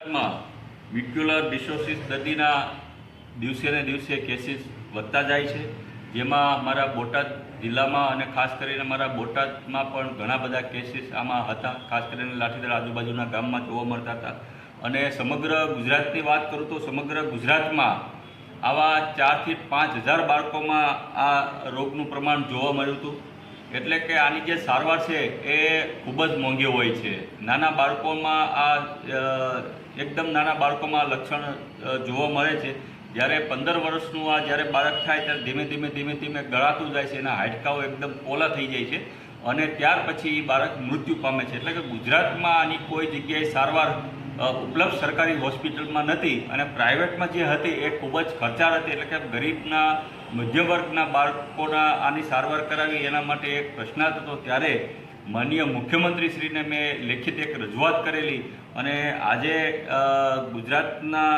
માં મ્યુક્યુલર ડિસોસિસ દર્દીના દિવસે ને દિવસે કેસીસ વધતા જાય છે, જેમાં અમારા બોટાદ જિલ્લામાં અને ખાસ કરીને અમારા બોટાદમાં પણ ઘણા બધા કેસીસ આમાં હતા. ખાસ કરીને લાઠીદળ આજુબાજુના ગામમાં જોવા મળતા હતા. અને સમગ્ર ગુજરાતની વાત કરું તો સમગ્ર ગુજરાતમાં આવા 4,000 થી 5,000 બાળકોમાં આ રોગનું પ્રમાણ જોવા મળ્યું હતું. એટલે કે આની જે સારવાર છે એ ખૂબ જ મોંઘી હોય છે. નાના બાળકોમાં એકદમ નાના બાળકોમાં લક્ષણ જોવા મળે છે. જ્યારે 15 વર્ષનું જ્યારે બાળક થાય ત્યારે ધીમે ધીમે ગળાતું જાય છે, એના હાડકાઓ એકદમ પોલા થઈ જાય છે અને ત્યાર પછી બાળક મૃત્યુ પામે છે. એટલે કે ગુજરાતમાં આની કોઈ જગ્યાએ સારવાર ઉપલબ્ધ સરકારી હોસ્પિટલમાં નથી અને પ્રાઇવેટમાં જે હતી એ ખૂબ જ ખર્ચાળ હતી. એટલે કે ગરીબના મધ્યમ વર્ગના બાળકોના આની સારવાર કરાવી એના માટે એક પ્રશ્નાર્થ હતો. ત્યારે માનનીય મુખ્યમંત્રીશ્રીને મેં લેખિત એક રજૂઆત કરેલી અને આજે ગુજરાતના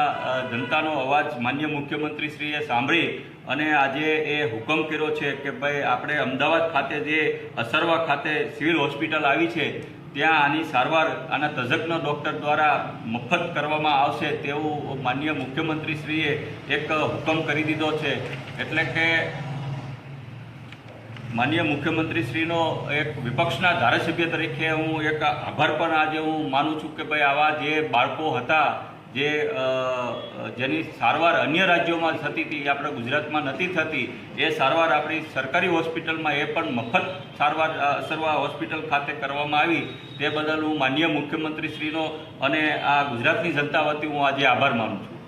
જનતાનો અવાજ માનનીય મુખ્યમંત્રીશ્રીએ સાંભળી અને આજે એ હુકમ કર્યો છે કે ભાઈ આપણે અમદાવાદ ખાતે જે અસરવા ખાતે સિવિલ હોસ્પિટલ આવી છે ત્યાં આની સારવાર આના તજજ્ઞ ડૉક્ટર દ્વારા મફત કરવામાં આવશે તેવું માનનીય મુખ્યમંત્રીશ્રીએ એક હુકમ કરી દીધો છે. એટલે કે માનનીય મુખ્યમંત્રીશ્રીનો એક વિપક્ષના ધારાસભ્ય તરીકે હું એક આભાર પણ આજે હું માનું છું કે ભાઈ આવા જે બાળકો હતા જેની સારવાર અન્ય રાજ્યોમાં થતી હતી, આપણા ગુજરાતમાં નથી થતી, એ સારવાર આપણી સરકારી હોસ્પિટલમાં એ પણ મફત સારવાર અસરવા હોસ્પિટલ ખાતે કરવામાં આવી. તે બદલ હું માનનીય મુખ્યમંત્રીશ્રીનો અને આ ગુજરાતની જનતા વતી હું આજે આભાર માનું છું.